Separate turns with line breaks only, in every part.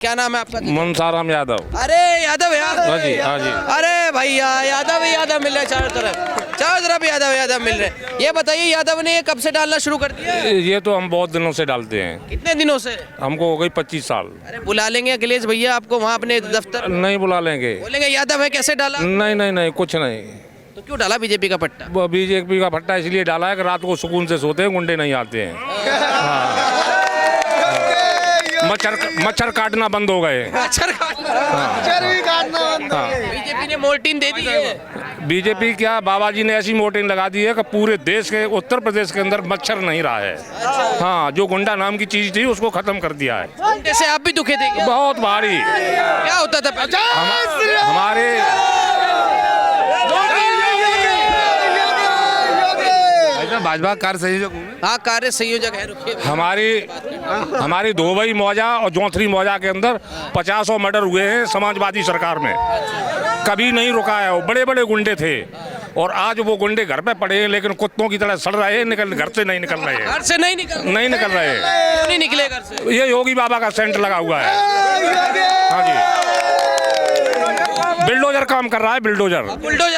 क्या नाम है आपका?
मनसाराम यादव।
अरे यादव यार।
हाँ जी, हाँ जी।
अरे भैया यादव ही यादव मिल रहे चारों तरफ यादव यादव मिल रहे। ये बताइए यादव ने कब से डालना शुरू कर दिया?
ये तो हम बहुत दिनों से डालते हैं।
कितने दिनों से?
हमको हो गई 25 साल।
अरे बुला लेंगे अखिलेश भैया आपको वहाँ अपने दफ्तर?
नहीं बुला लेंगे।
बोलेंगे यादव है कैसे डाला?
नहीं नहीं नहीं, कुछ नहीं।
तो क्यों डाला बीजेपी का पट्टा?
वो बीजेपी का भट्टा इसलिए डाला है कि रात को सुकून से सोते हैं, गुंडे नहीं आते हैं। मच्छर काटना बंद हो गए।
मच्छर भी काटना बंद हो गए। बीजेपी ने मोर्टिन दे दी है।
बीजेपी क्या, बाबा जी ने ऐसी मोर्टिन लगा दी है कि पूरे देश के, उत्तर प्रदेश के अंदर मच्छर नहीं रहा है। हाँ, जो गुंडा नाम की चीज थी उसको खत्म कर दिया है।
जैसे आप भी दुखे थे क्या?
बहुत भारी।
क्या होता था
हमारे
भाजपा कार्य संयोजक हूँ।
हाँ कार्य संयोजक है। रुकिए
हमारी धोबई मौजा और जौथरी मौजा के अंदर 50 मर्डर हुए हैं समाजवादी सरकार में। कभी नहीं रुका है। वो बड़े बड़े गुंडे थे और आज वो गुंडे घर पे पड़े हैं, लेकिन कुत्तों की तरह सड़ रहे हैं। घर से नहीं निकल रहे हैं।
घर से नहीं निकल
रहे हैं।
नहीं निकले घर से।
ये योगी बाबा का सेंट लगा हुआ है। हाँ जी, बिल्डोजर काम कर रहा है। बुलडोजर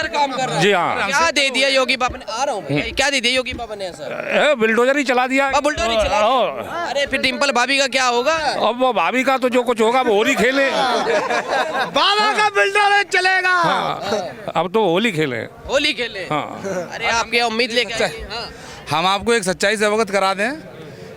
काम कर रहा है।
जी हाँ।
क्या दे दिया योगी बाबा ने? आ रहा हूँ भैया। क्या दे दिया योगी बाबा ने ऐसा?
बिल्डोजर ही चला दिया।
बुलडोजर ही चला दिया। अरे फिर डिम्पल भाभी का क्या होगा?
अब वो भाभी का तो जो कुछ होगा वो होली खेले।
बाबा का बिल्डर चलेगा।
हाँ, अब तो होली खेले। हाँ।
अरे आपकी उम्मीद लेके आए। हाँ।
हम आपको एक सच्चाई से अवगत करा दें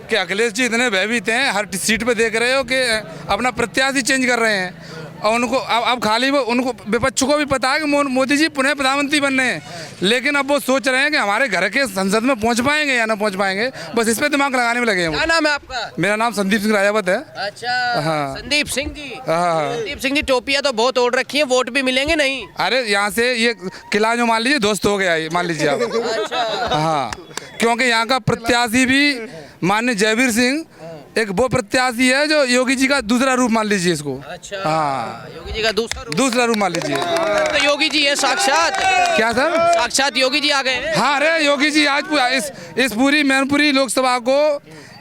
कि अखिलेश जी इतने भयभीत हैं, हर सीट पे देख रहे हो कि अपना प्रत्याशी चेंज कर रहे हैं। और उनको अब खाली वो, उनको विपक्ष को भी पता है कि मोदी जी पुनः प्रधानमंत्री बनने हैं, लेकिन अब वो सोच रहे हैं कि हमारे घर के संसद में पहुंच पाएंगे या ना पहुंच पाएंगे। बस इस पे दिमाग लगाने में लगे हैं।
क्या नाम है आपका?
मेरा नाम संदीप सिंह राजावत है।
अच्छा।
हाँ।
संदीप सिंह जी।
हाँ।
संदीप सिंह जी टोपियां तो बहुत ओढ़ रखी है, वोट भी मिलेंगे नहीं?
अरे यहाँ से ये किला जो मान लीजिए दोस्त हो गया है, मान लीजिए आप।
अच्छा।
हाँ, क्योंकि यहाँ का प्रत्याशी भी माननीय जयवीर सिंह एक वो प्रत्याशी है जो योगी जी का दूसरा रूप मान लीजिए इसको।
अच्छा।
हाँ,
योगी जी का
दूसरा रूप मान लीजिए।
तो योगी जी है साक्षात।
क्या सर?
साक्षात योगी जी आ गए हैं।
हाँ, अरे योगी जी आज इस पूरी मैनपुरी लोकसभा को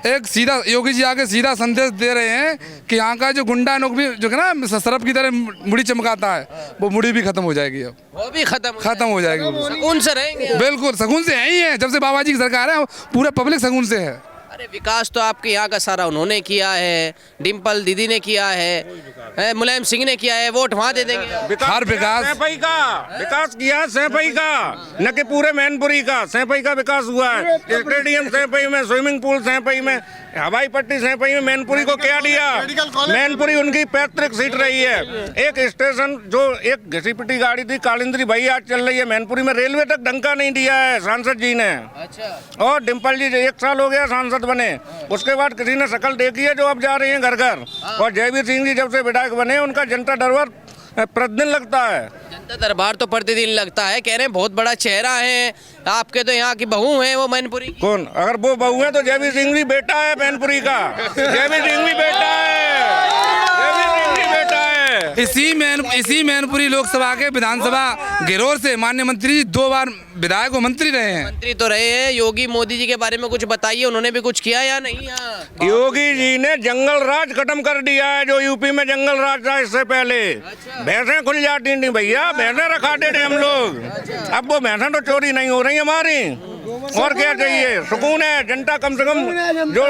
एक सीधा योगी जी आके सीधा संदेश दे रहे हैं कि यहाँ का जो गुंडा नोक भी जो है ना सरफ की तरह मुड़ी चमकाता है, वो मुड़ी भी खत्म हो जाएगी। अब
वो भी
खत्म हो जाएगी।
सुकून से रहेंगे।
बिल्कुल सगुन से है ही है। जब से बाबा जी की सरकार है पूरा पब्लिक सगुन से है।
अरे विकास तो आपके यहाँ का सारा उन्होंने किया है, डिम्पल दीदी ने किया है, मुलायम सिंह ने किया है, वोट वहाँ दे देंगे।
हर विकास
विकास किया सैफई का, न कि पूरे मैनपुरी का। सैफई का विकास हुआ है। स्टेडियम सैफई में, स्विमिंग पूल सैफई में, हवाई पट्टी सैफई में। मैनपुरी को क्या दिया? मैनपुरी उनकी पैतृक सीट रही है। एक स्टेशन जो एक घिसी पिटी गाड़ी थी कालिंद्री भाई आज चल रही है मैनपुरी में। रेलवे तक डंका नहीं दिया है सांसद जी ने।
अच्छा।
और डिम्पल जी 1 साल हो गया सांसद बने, उसके बाद किसी ने शक्ल देखी है जो अब जा रही हैं घर घर। और जयवीर सिंह जी जब से विधायक बने उनका जनता दरबार प्रतिदिन लगता है।
जनता दरबार तो प्रतिदिन लगता है, कह रहे हैं बहुत बड़ा चेहरा है आपके। तो यहाँ की बहू है वो मैनपुरी की।
कौन? अगर वो बहू है तो जयवीर सिंह भी बेटा है मैनपुरी का। जयवीर सिंह भी बेटा है।
इसी मैनपुरी लोकसभा के विधानसभा गिरोर से माननीय मंत्री 2 बार विधायक और मंत्री रहे हैं।
मंत्री तो रहे हैं। योगी मोदी जी के बारे में कुछ बताइए, उन्होंने भी कुछ किया या नहीं?
योगी जी ने जंगल राज खत्म कर दिया है। जो यूपी में जंगल राज था इससे पहले। भैंसें खुल जाती थी भैया, भैंसें रखाते थे हम लोग। अब वो भैंसें तो चोरी नहीं हो रही हमारी। और क्या चाहिए? सुकून है। जनता कम से कम जो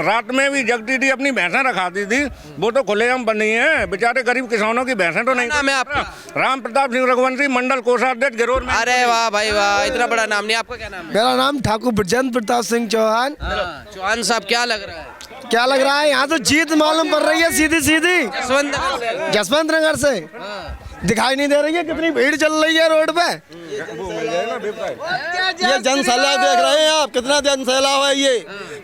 रात में भी जगती थी अपनी भैंसें रखाती थी, वो तो खुलेआम बनी है। बेचारे गरीब किसानों की भैंसें तो नहीं।
नाम है आपका?
राम प्रताप सिंह रघुवंशी, मंडल कोषाध्यक्ष गिरोर में।
अरे वाह भाई वाह, इतना बड़ा नाम नहीं। आपका क्या नाम है?
मेरा नाम ठाकुर ब्रजेंद्र प्रताप सिंह चौहान।
चौहान साहब क्या लग रहा है?
क्या लग रहा है? यहाँ तो जीत मालूम पड़ रही है सीधी सीधी। जसवंत नगर से दिखाई नहीं दे रही है कितनी भीड़ चल रही है रोड पे। ये जनसैलाब देख रहे हैं आप, कितना जनसैलाब है।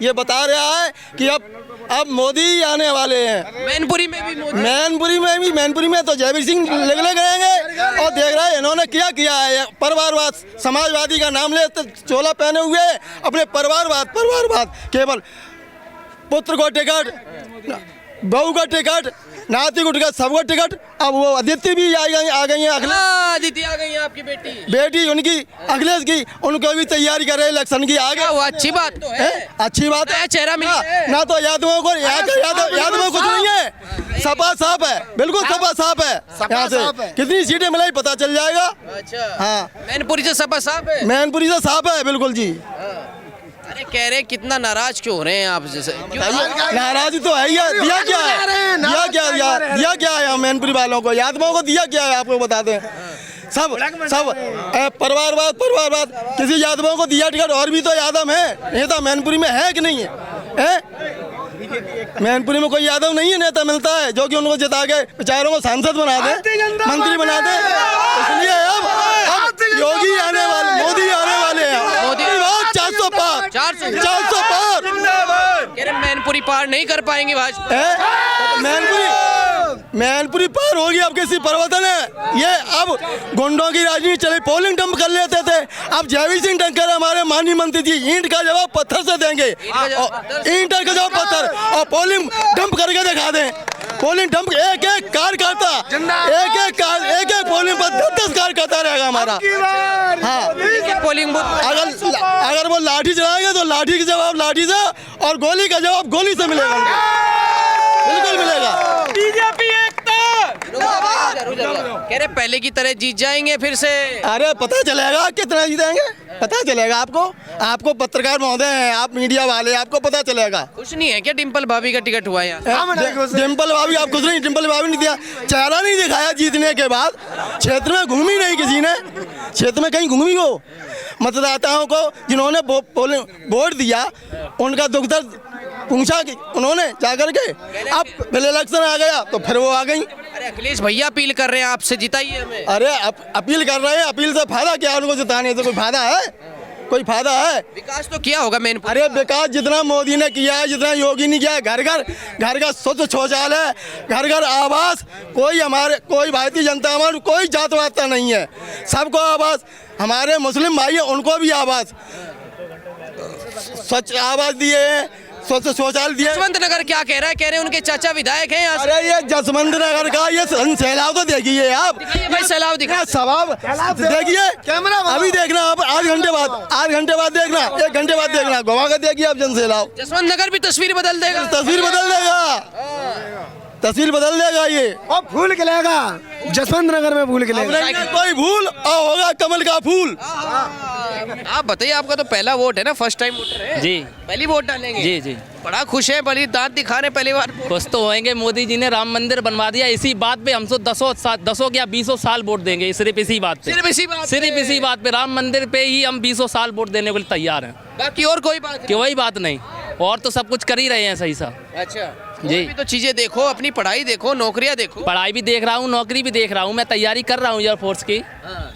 ये बता रहा है कि अब मोदी आने वाले हैं।
मैनपुरी में भी
मैनपुरी में तो जयवीर सिंह लगने गएंगे। और देख रहे हैं इन्होंने क्या है। परिवारवाद, समाजवादी का नाम ले चोला पहने हुए अपने परिवारवाद केवल पुत्र को टिकट, बहू का टिकट, नाती गुट का सबको टिकट। अब वो अदिति भी आ गई है अखिलेश
दीदी आ गई है आपकी बेटी।
बेटी उनकी अखिलेश की, उनको भी तैयारी कर रहे इलेक्शन की आगे।
वो अच्छी बात तो है।
अच्छी बात
नया चेहरा मिला है।
ना तो यादवों को यादवों कुछ नहीं है, सपा साफ है, बिल्कुल सपा साफ है। यहाँ से कितनी सीटें मिलाई पता चल जाएगा।
अच्छा
हाँ
मैनपुरी से सपा साहब है।
मैनपुरी से साफ है बिल्कुल जी।
अरे कह रहे कितना नाराज क्यों हो रहे हैं आप जैसे
नाराज तो है ही है। दिया क्या है, दिया क्या है मैनपुरी वालों को, यादवों को दिया क्या है आपको बताते हैं। सब परिवारवाद किसी यादवों को दिया टिकट। और भी तो यादव है नेता मैनपुरी में है कि नहीं है? मैनपुरी में कोई यादव नहीं है नेता मिलता है जो कि उनको जिता के बेचारों को सांसद बना दे, मंत्री बना दे। इसलिए अब योगी आने वाले, मोदी आने वाले हैं।
मोदी
400 पार, 400 पार।
कह रहे मैनपुरी पार नहीं कर पाएंगे भाजपा।
मैनपुरी पार होगी। अब कैसी परिवर्तन है ये। अब गुंडों की राजनीति चले, पोलिंग डंप कर लेते थे। अब जयवीर सिंह टंकर हमारे माननीय मंत्री जी ईंट का जवाब पत्थर से देंगे, ईंट का जवाब पत्थर, और पोलिंग डंप करके दिखा दें। पोलिंग डंप एक एक कार्यकर्ता, एक पोलिंग पर 10 कार्यकर्ता रहेगा हमारा। हाँ
पोलिंग बूथ
अगर वो लाठी चलाएंगे तो लाठी का जवाब लाठी से, और गोली का जवाब गोली से मिलेगा, बिल्कुल मिलेगा।
बीजेपी कह रहे पहले की तरह जीत जाएंगे फिर से।
अरे पता चलेगा कितना जीतेंगे, पता चलेगा आपको पत्रकार महोदय हैं, आप मीडिया वाले, आपको पता चलेगा।
कुछ नहीं है क्या डिम्पल भाभी का टिकट हुआ यहाँ?
डिम्पल भाभी आप कुछ नहीं, डिम्पल भाभी नहीं दिया, चेहरा नहीं दिखाया जीतने के बाद। क्षेत्र में घूमी नहीं किसी ने, क्षेत्र में कहीं घूमी हो। मतदाताओं को जिन्होंने वोट दिया उनका दुख दर्द पूछा कि उन्होंने जाकर के। अब पहले इलेक्शन आ गया तो फिर वो आ गई।
अरे अखिलेश भैया अपील कर रहे हैं आपसे, जिताइए हमें।
अरे अपील कर रहे हैं, अपील से फायदा क्या? उनको जिताने से कोई फायदा है? कोई फायदा है?
विकास तो किया होगा मैनपुरी।
अरे विकास जितना मोदी ने किया है, जितना योगी ने किया है, घर का स्वच्छ शौचालय, घर आवास, कोई भारतीय जनता हमारी कोई जात वाता नहीं है, सबको आवास। हमारे मुस्लिम भाई उनको भी आवास, स्वच्छ आवास दिए हैं, स्वच्छ शौचालय दिए।
जसवंत नगर क्या कह रहा है? कह रहे हैं उनके चाचा विधायक हैं यहाँ से।
अरे ये जसवंत नगर का ये सैलाब तो देखिए आप,
भाई सैलाब दिखा,
सवाब देखिए, अभी देखना आप, आध घंटे बाद देखना, 1 घंटे बाद देखना, गोवा का देखिए आप जन सैलाब।
जसवंत नगर भी तस्वीर बदल देगा,
तस्वीर बदल देगा ये,
और फूल खिलेगा जसवंत नगर में, फूल खिलेगा।
कोई भूल और होगा कमल का फूल।
आप बताइए, आपका तो पहला वोट है ना, फर्स्ट टाइम वोटर है
जी,
पहली वोट डालेंगे?
जी जी।
बड़ा खुश है, बड़ी दांत दिखा रहे पहली बार।
खुश तो होंगे, मोदी जी ने राम मंदिर बनवा दिया, इसी बात पे हम तो 10 या 20 साल वोट देंगे, सिर्फ इसी बात पे, सिर्फ इसी बात पे, राम मंदिर पे ही हम 20 साल वोट देने के लिए तैयार हैं।
बाकी और कोई बात नहीं?
कोई बात नहीं, और तो सब कुछ कर ही रहे हैं सही सा।
अच्छा
जी।
भी तो चीजें देखो, अपनी पढ़ाई देखो, नौकरियां देखो।
पढ़ाई भी देख रहा हूँ, नौकरी भी देख रहा हूँ, मैं तैयारी कर रहा हूँ एयरफोर्स की।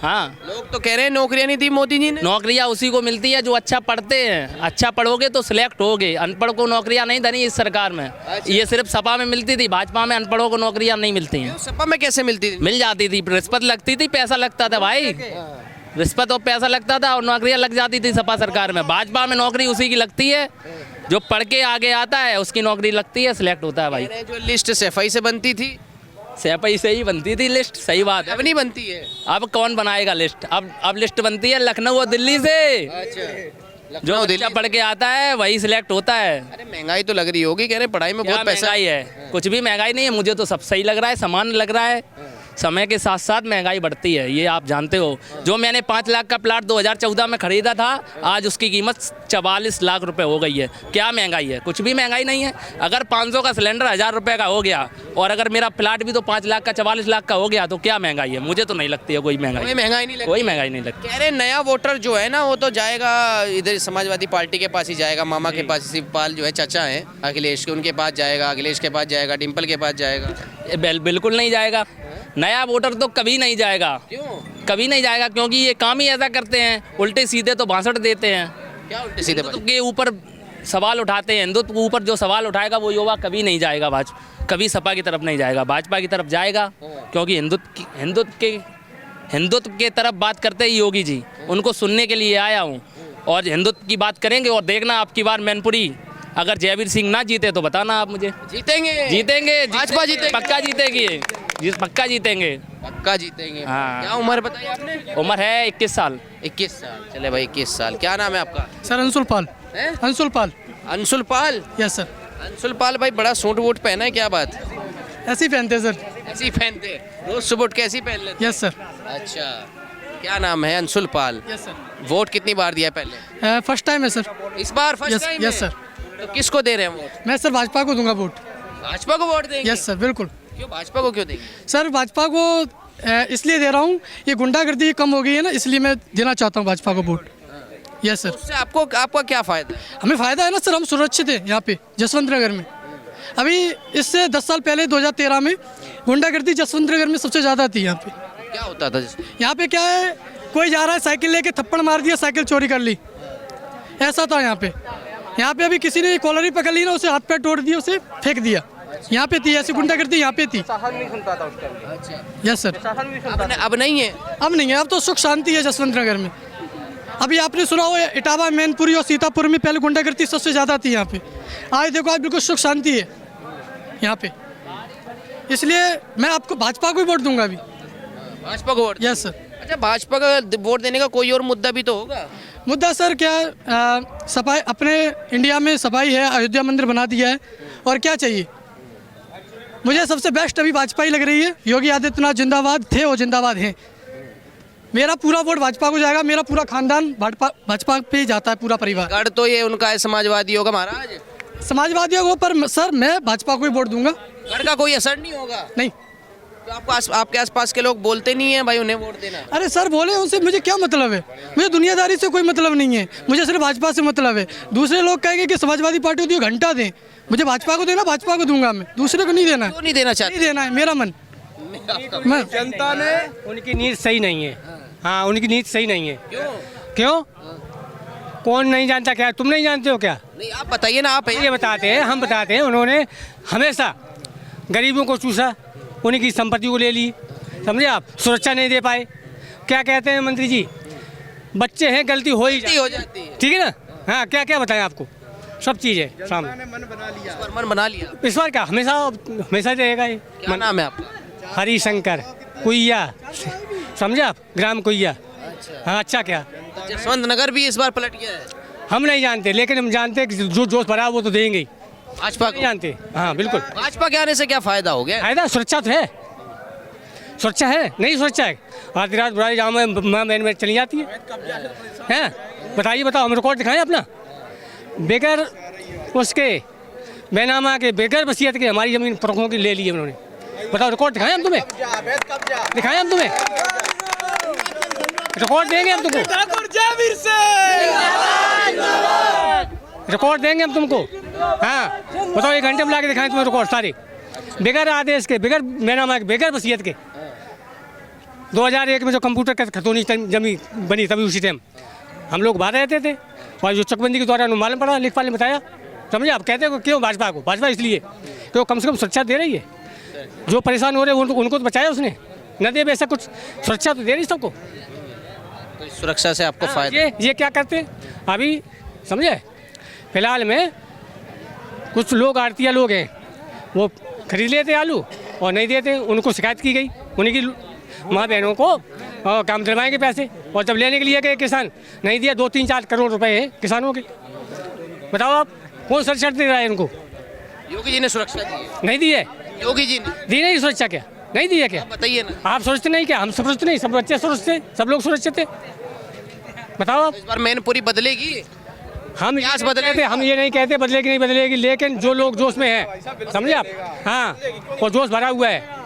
हाँ
लोग तो कह रहे हैं नौकरियां नहीं दी मोदी जी ने।
नौकरियाँ उसी को मिलती है जो अच्छा पढ़ते हैं, अच्छा पढ़ोगे तो सिलेक्ट होगे। अनपढ़ को नौकरियाँ नहीं धनी इस सरकार में। ये सिर्फ सपा में मिलती थी, भाजपा में अनपढ़ों को नौकरियाँ नहीं मिलती हैं।
सपा में कैसे मिलती थी?
मिल जाती थी, रिश्वत लगती थी, पैसा लगता था भाई, रिश्वत और पैसा लगता था और नौकरियां लग जाती थी सपा सरकार में। भाजपा में नौकरी उसी की लगती है जो पढ़ के आगे आता है, उसकी नौकरी लगती है, सिलेक्ट होता है भाई।
जो लिस्ट सफाई से बनती थी,
सफाई से ही बनती थी लिस्ट, सही बात है।
अब नहीं बनती है।
अब कौन बनाएगा लिस्ट? अब लिस्ट बनती है लखनऊ और दिल्ली से।
अच्छा,
जो बच्चा पढ़ के आता है वही सिलेक्ट होता है।
अरे महंगाई तो लग रही होगी, कह रहे पढ़ाई में बहुत पैसा
है। कुछ भी महंगाई नहीं है, मुझे तो सब सही लग रहा है, समान लग रहा है। समय के साथ साथ महंगाई बढ़ती है, ये आप जानते हो। जो मैंने 5 लाख का प्लाट 2014 में खरीदा था, आज उसकी कीमत 44 लाख रुपए हो गई है। क्या महंगाई है? कुछ भी महंगाई नहीं है। अगर 500 का सिलेंडर 1000 रुपये का हो गया और अगर मेरा प्लाट भी तो 5 लाख का 44 लाख का हो गया, तो क्या महंगाई है? मुझे तो नहीं लगती है कोई महंगाई नहीं लगती। कोई महंगाई नहीं लगती।
कह रहे नया वोटर जो है ना, वो तो जाएगा इधर समाजवादी पार्टी के पास ही जाएगा, मामा के पास, शिवपाल जो है चाचा है अखिलेश के, उनके पास जाएगा, अखिलेश के पास जाएगा, डिम्पल के पास जाएगा।
बिल्कुल नहीं जाएगा। नया वोटर तो कभी नहीं जाएगा।
क्यों?
कभी नहीं जाएगा क्योंकि ये काम ही ऐसा करते हैं, उल्टे सीधे तो भाषण देते हैं।
क्या उल्टे सीधे?
हिंदुत्व के ऊपर सवाल उठाते हैं, हिंदुत्व के ऊपर जो सवाल उठाएगा वो युवा कभी नहीं जाएगा भाजपा, कभी सपा की तरफ नहीं जाएगा, भाजपा की तरफ जाएगा। क्योंकि हिंदुत्व के तरफ बात करते ही योगी जी, उनको सुनने के लिए आया हूँ। और हिंदुत्व की बात करेंगे और देखना आपकी बार मैनपुरी अगर जयवीर सिंह ना जीते तो बताना आप मुझे।
जीतेंगे
जीतेंगे,
भाजपा जीतेगी।
पक्का जीतेगी, पक्का जीतेंगे।
पक्का जीतेंगे।
हाँ।
क्या उम्र बताई आपने?
उम्र है 21 साल।
21 साल। चले भाई 21 साल। क्या नाम है आपका?
सर अंशुल पाल।
हैं?
अंशुल पाल।
अंशुल पाल।
Yes sir.
अंशुल पाल भाई बड़ा सूट वूट पहना है, क्या बात?
ऐसे ही पहनते हैं सर।
ऐसे ही पहनते रोज सुबह उठ के ऐसे ही पहन लेते?
Yes sir.
अच्छा, क्या नाम है? Anshul Pal.
Yes sir.
Vote कितनी बार दिया पहले?
फर्स्ट टाइम है सर।
इस बार first
yes
time?
Yes sir.
तो किसको दे रहे हैं वोट?
मैं सर भाजपा को दूंगा वोट।
भाजपा को वोट देंगे?
यस सर बिल्कुल।
क्यों भाजपा को क्यों देंगे?
सर भाजपा को इसलिए दे रहा हूँ, ये गुंडागर्दी कम हो गई है ना, इसलिए मैं देना चाहता हूँ भाजपा को वोट। Yes sir.
उससे आपका क्या फायदा है?
हमें फ़ायदा है ना सर, हम सुरक्षित हैं यहाँ पे जसवंत नगर में। अभी इससे 10 साल पहले 2013 में गुंडागर्दी जसवंत नगर में सबसे ज़्यादा थी यहाँ पे।
क्या होता था?
यहाँ पे क्या है, कोई जा रहा है साइकिल लेके थप्पड़ मार दिया, साइकिल चोरी कर ली, ऐसा था यहाँ पे। यहाँ पे अभी किसी ने कॉलर ही पकड़ ली ना, उसे हाथ पैर तोड़ दिया, उसे फेंक दिया। यहाँ पे थी ऐसी गुंडागर्दी, यहाँ पे थी। Yes sir.
अब नहीं है?
अब नहीं है, अब तो सुख शांति है जसवंत नगर में। अभी आपने सुना हो इटावा, मैनपुरी और सीतापुर में पहले गुंडागर्दी सबसे ज़्यादा थी यहाँ पे। आज देखो आज बिल्कुल सुख शांति है यहाँ पे, इसलिए मैं आपको भाजपा को ही वोट दूंगा अभी।
भाजपा को वोट?
Yes sir.
अच्छा, भाजपा का वोट देने का कोई और मुद्दा भी तो होगा?
मुद्दा सर क्या, सफाई, अपने इंडिया में सफाई है, अयोध्या मंदिर बना दिया है, और क्या चाहिए? मुझे सबसे बेस्ट अभी भाजपा ही लग रही है। योगी आदित्यनाथ जिंदाबाद थे और जिंदाबाद हैं। मेरा पूरा वोट भाजपा को जाएगा, मेरा पूरा खानदान भाजपा पे ही जाता है, पूरा परिवार।
गढ़ तो ये उनका है, समाजवादी होगा महाराज।
समाजवादियों को, पर सर मैं भाजपा को ही वोट दूंगा।
गढ़ का कोई असर नहीं होगा?
नहीं।
तो आपके आसपास के लोग बोलते नहीं है भाई उन्हें वोट देना?
अरे सर बोले, उनसे मुझे क्या मतलब है? मुझे दुनियादारी से कोई मतलब नहीं है, मुझे सिर्फ भाजपा से मतलब है। दूसरे लोग कहेंगे कि समाजवादी पार्टी होती है, घंटा दें, मुझे भाजपा को देना, भाजपा को दूंगा मैं, दूसरे को नहीं देना।
क्यों नहीं देना चाहते?
नहीं देना है, मेरा मन। मैं
जनता ने उनकी नीति सही नहीं है। हाँ, उनकी नीति सही नहीं है। क्यों? कौन नहीं जानता? क्या तुम नहीं जानते हो क्या?
नहीं, आप बताइए ना। आप
ये बताते हैं, हम बताते हैं। उन्होंने हमेशा गरीबों को चूसा, उनकी संपत्ति को ले ली, समझे आप? सुरक्षा नहीं दे पाए। क्या कहते हैं मंत्री जी, बच्चे हैं, गलती हो ही
जाती है।
ठीक है ना? हाँ, क्या क्या बताएं आपको, सब चीज़ है सामने।
मन बना लिया
इस बार क्या, हमेशा हमेशा रहेगा ये।
क्या नाम है आपका?
हरिशंकर कुइया, समझे आप? ग्राम कुइया। हाँ, अच्छा क्या?
जसवंत नगर भी इस बार पलट गया है?
हम नहीं जानते, लेकिन हम जानते हैं कि जो जोश भरा है वो तो देंगे ही।
भाजपा को
नहीं जानते? हाँ बिल्कुल।
भाजपा के आने से क्या फायदा हो गया?
फायदा, सुरक्षा तो है। सुरक्षा है, नहीं सुरक्षा है? आधी रात बुराई जाम में चली जाती है। बताइए, बताओ, हम रिकॉर्ड दिखाएं अपना। बेगर उसके बेनामा के, बेगर वसीयत के हमारी जमीन पुरखों की ले ली है उन्होंने। बताओ, रिकॉर्ड दिखाएं हम तुम्हें? दिखाएं हम तुम्हें? रिकॉर्ड देंगे हम तुमको, रिकॉर्ड देंगे हम तुमको। हाँ बताओ, 1 घंटे में ला के दिखाएं तुम्हें रिकॉर्ड सारे, बगैर आदेश के, बगैर बेनामा के, बगैर वसीयत के। 2001 में जो कंप्यूटर का खतौनी जमी बनी, तभी उसी टाइम हम लोग बाहर रहते थे, और जो चकबंदी के दौरान मालूम पड़ा, लेखपाल ने बताया, समझे आप? कहते हो क्यों भाजपा को? भाजपा इसलिए कि वो कम से कम सुरक्षा दे रही है। जो परेशान हो रहे हैं उनको तो बचाया उसने, न दे वैसा कुछ, सुरक्षा तो दे रही सबको।
तो इस सुरक्षा से आपको फायदा?
ये क्या करते हैं अभी, समझे? फिलहाल में कुछ लोग आड़तिया लोग हैं, वो खरीद लेते आलू और नहीं देते, उनको शिकायत की गई, उन्हीं की माँ बहनों को काम दिलवाएंगे पैसे, और जब लेने के लिए गए किसान, नहीं दिया। 2-3-4 करोड़ रुपए हैं किसानों के। बताओ आप, कौन सुरक्षा दे रहा है इनको?
योगी जी ने सुरक्षा दी है?
नहीं दी है।
योगी जी ने
दी नहीं सुरक्षा? क्या नहीं दी है? क्या
बताइए ना।
आप सोचते नहीं क्या? हम सोचते नहीं, सब बच्चे सोचते, सब लोग सुरक्षित थे। बताओ आप।
इस बार मैनपुरी बदलेगी?
हम
इतिहास बदले
थे, हम ये नहीं कहते बदलेगी नहीं बदलेगी, लेकिन जो लोग जोश में है, समझे आप? हाँ, और जोश भरा हुआ है।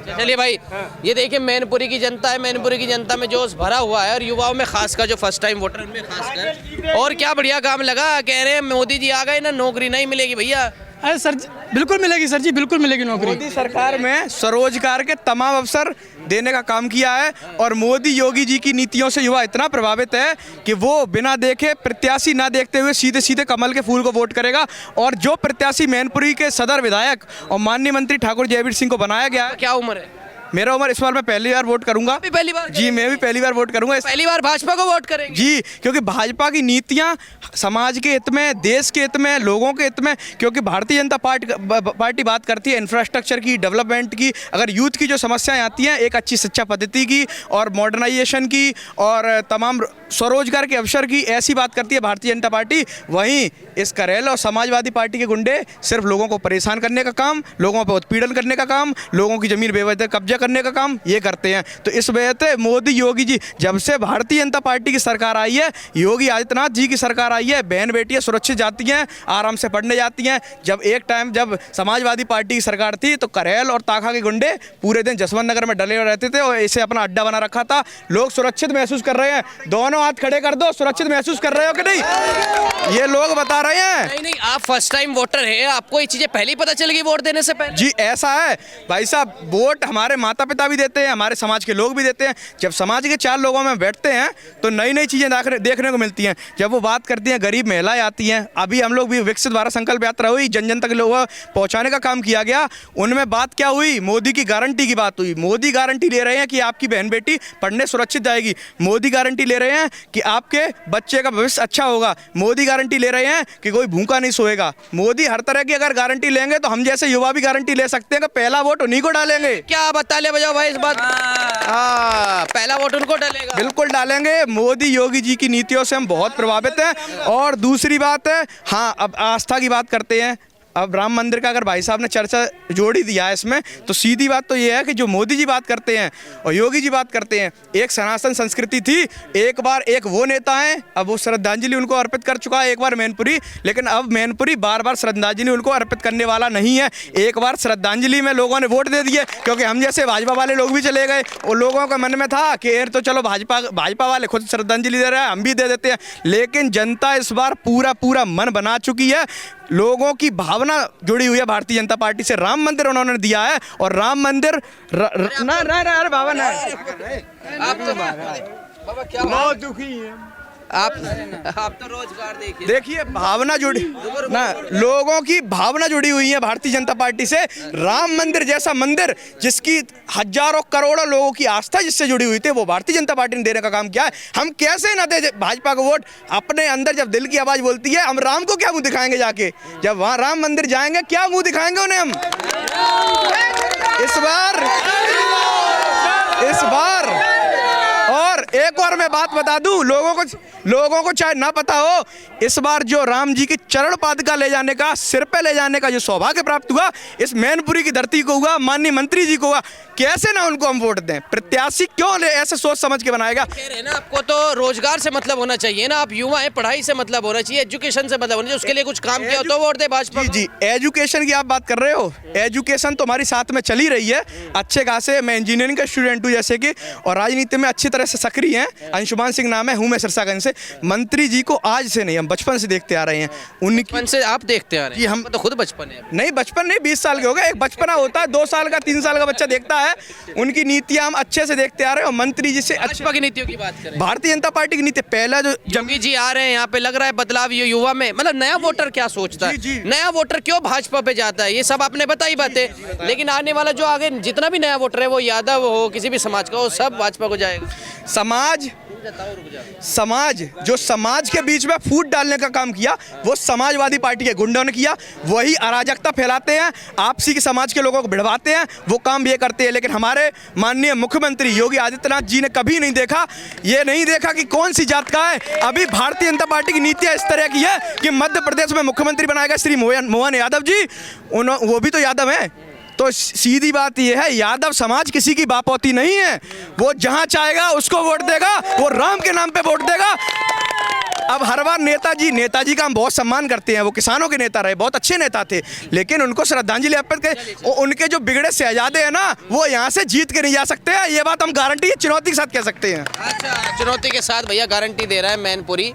चलिए भाई, ये देखिए मैनपुरी की जनता है, मैनपुरी की जनता में जोश भरा हुआ है, और युवाओं में खासकर जो फर्स्ट टाइम वोटर उनमें खासकर। और क्या बढ़िया काम लगा, कह रहे हैं मोदी जी आ गए ना, नौकरी नहीं मिलेगी भैया।
अरे सर बिल्कुल मिलेगी सर जी, बिल्कुल मिलेगी नौकरी।
मोदी सरकार में स्वरोजगार के तमाम अवसर देने का काम किया है, और मोदी योगी जी की नीतियों से युवा इतना प्रभावित है कि वो बिना देखे, प्रत्याशी ना देखते हुए सीधे सीधे कमल के फूल को वोट करेगा। और जो प्रत्याशी मैनपुरी के सदर विधायक और माननीय मंत्री ठाकुर जयवीर सिंह को बनाया गया है,
क्या उम्र है?
मेरा उम्र इस बार मैं पहली बार वोट करूंगा।
भी पहली बार
जी, मैं भी पहली बार वोट करूंगा।
पहली बार भाजपा को वोट करेंगे
जी, क्योंकि भाजपा की नीतियां समाज के हित में, देश के हित में, लोगों के हित में, क्योंकि भारतीय जनता पार्टी बात करती है इंफ्रास्ट्रक्चर की, डेवलपमेंट की, अगर यूथ की जो समस्याएं आती हैं, एक अच्छी शिक्षा पद्धति की और मॉडर्नाइजेशन की और तमाम स्वरोजगार के अवसर की, ऐसी बात करती है भारतीय जनता पार्टी। वहीं इस करेल और समाजवादी पार्टी के गुंडे सिर्फ लोगों को परेशान करने का काम, लोगों पर उत्पीड़न करने का काम, लोगों की जमीन बेवजह कब्जा करने का काम ये करते हैं। तो इस वजह से मोदी योगी जी, जब से भारतीय जनता पार्टी की सरकार आई है, योगी आदित्यनाथ जी की सरकार आई है, बहन बेटियां सुरक्षित जाती हैं, आराम से पढ़ने जाती हैं। जब एक टाइम जब समाजवादी पार्टी की सरकार थी तो करेल और ताखा के गुंडे पूरे दिन जसवंत नगर में डले रहते थे और इसे अपना अड्डा बना रखा था। लोग सुरक्षित महसूस कर रहे हैं। दोनों हाथ खड़े कर दो, सुरक्षित महसूस कर रहे हो कि नहीं? ये लोग बता रहे हैं।
नहीं, आप फर्स्ट टाइम वोटर है, आपको ये चीजें पहले ही पता चल गई वोट देने से पहले?
जी, ऐसा है भाई साहब, वोट हमारे माता पिता भी देते हैं, हमारे समाज के लोग भी देते हैं। जब समाज के 4 लोगों में बैठते हैं तो नई नई चीज़ें देखने को मिलती हैं। जब वो बात करती हैं, गरीब महिलाएं आती हैं, अभी हम लोग भी विकसित भारत संकल्प यात्रा हुई, जन जन तक लोगों पहुंचाने का काम किया गया। उनमें बात क्या हुई? मोदी की गारंटी की बात हुई। मोदी गारंटी ले रहे हैं कि आपकी बहन बेटी पढ़ने सुरक्षित जाएगी। मोदी गारंटी ले रहे हैं कि आपके बच्चे का भविष्य अच्छा होगा। मोदी गारंटी ले रहे हैं कि कोई भूखा नहीं सोएगा। मोदी हर तरह की अगर गारंटी लेंगे तो हम जैसे युवा भी गारंटी ले सकते हैं कि पहला वोट उन्हीं को डालेंगे।
क्या बता ले बजाओ भाई इस बात? हाँ, पहला वोट उनको डालेगा।
बिल्कुल डालेंगे। मोदी योगी जी की नीतियों से हम बहुत प्रभावित हैं। और दूसरी बात है, हाँ, अब आस्था की बात करते हैं। अब राम मंदिर का अगर भाई साहब ने चर्चा जोड़ ही दिया है इसमें, तो सीधी बात तो ये है कि जो मोदी जी बात करते हैं और योगी जी बात करते हैं, एक सनातन संस्कृति थी। एक बार एक वो नेता हैं, अब वो श्रद्धांजलि उनको अर्पित कर चुका है, एक बार मैनपुरी, लेकिन अब मैनपुरी बार बार श्रद्धांजलि उनको अर्पित करने वाला नहीं है। एक बार श्रद्धांजलि में लोगों ने वोट दे दिए, क्योंकि हम जैसे भाजपा वाले लोग भी चले गए और लोगों के मन में था कि यार तो चलो भाजपा वाले खुद श्रद्धांजलि दे रहे हैं, हम भी दे देते हैं। लेकिन जनता इस बार पूरा मन बना चुकी है। लोगों की भावना जुड़ी हुई है भारतीय जनता पार्टी से। राम मंदिर उन्होंने दिया है और राम मंदिर अरे बाबा ना,
आप तो बाबा क्या बहुत दुखी है। आप तो रोजगार देखिए
भावना जुड़ी ना, लोगों की भावना जुड़ी हुई है भारतीय जनता पार्टी से। राम मंदिर जैसा मंदिर जिसकी हजारों करोड़ों लोगों की आस्था जिससे जुड़ी हुई थी, वो भारतीय जनता पार्टी ने देने का काम किया है। हम कैसे ना दे भाजपा को वोट? अपने अंदर जब दिल की आवाज बोलती है, हम राम को क्या मुंह दिखाएंगे जाके? जब वहां राम मंदिर जाएंगे क्या मुंह दिखाएंगे उन्हें हम? इस बार और एक और मैं बात बता दूं, लोगों को चाहे ना पता हो, इस बार जो राम जी की चरण पादुका ले जाने का, सिर पे ले जाने का जो सौभाग्य प्राप्त हुआ, इस मैनपुरी की धरती को हुआ, माननीय मंत्री जी को हुआ। कैसे ना उनको हम वोट दें? प्रत्याशी क्यों ले ऐसे सोच समझ के बनाएगा?
कह रहे ना, आपको तो रोजगार से मतलब होना चाहिए ना, आप युवा हैं, पढ़ाई से मतलब होना चाहिए, एजुकेशन से मतलब होना चाहिए, उसके लिए कुछ काम किया तो वोट दे भाजपा।
जी, एजुकेशन की आप बात कर रहे हो। एजुकेशन तो हमारी साथ में चली रही है अच्छे खासे। मैं इंजीनियरिंग का स्टूडेंट हूँ जैसे कि, और राजनीति में अच्छी तरह से सक्रिय हैं। अंशुमान सिंह नाम है, हूँ मैं सिरसागंज से। मंत्री जी को आज से नहीं, हम बचपन से देखते आ रहे हैं।
बचपन से आप देखते आ रहे हैं?
जी, हम
तो खुद बचपन है।
नहीं, बचपन नहीं, 20 साल के हो गए। एक बचपना होता है, 2 साल का 3 साल का बच्चा देखता है। उनकी नीतियां हम अच्छे से देखते आ रहे हैं। और मंत्री जी से
भाजपा की नीतियों की बात करें,
भारतीय जनता पार्टी की नीति, पहला जो
योगी जी आ रहे हैं यहाँ पे, लग रहा है बदलाव ये युवा में, मतलब नया वोटर क्या सोचता है? नया वोटर क्यों भाजपा पे जाता है? ये सब आपने बताई बातें, लेकिन आने वाला जो आगे जितना भी नया वोटर है, वो यादव हो, किसी भी समाज का हो, सब भाजपा को जाएगा।
समाज जो समाज के बीच में फूट डालने का काम किया, वो समाजवादी पार्टी के गुंडों ने किया। वही अराजकता फैलाते हैं, आपसी के समाज के लोगों को भिड़वाते हैं, वो काम ये करते हैं। लेकिन हमारे माननीय मुख्यमंत्री योगी आदित्यनाथ जी ने कभी नहीं देखा, ये नहीं देखा कि कौन सी जात का है। अभी भारतीय जनता पार्टी की नीतियां इस तरह की है कि मध्य प्रदेश में मुख्यमंत्री बनाएगा श्री मोहन यादव जी, वो भी तो यादव हैं। तो सीधी बात यह है, यादव समाज किसी की बापौती नहीं है। वो जहां चाहेगा उसको वोट देगा, वो राम के नाम पे वोट देगा। अब हर बार नेताजी का हम बहुत सम्मान करते हैं। वो किसानों के नेता रहे, बहुत अच्छे नेता थे, लेकिन उनको श्रद्धांजलि अर्पित करें। उनके जो बिगड़े शहजादे हैं ना, वो यहाँ से जीत के नहीं जा सकते हैं। ये बात हम गारंटी चुनौती के साथ कह सकते हैं।
अच्छा, चुनौती के साथ भैया गारंटी दे रहा है मैनपुरी।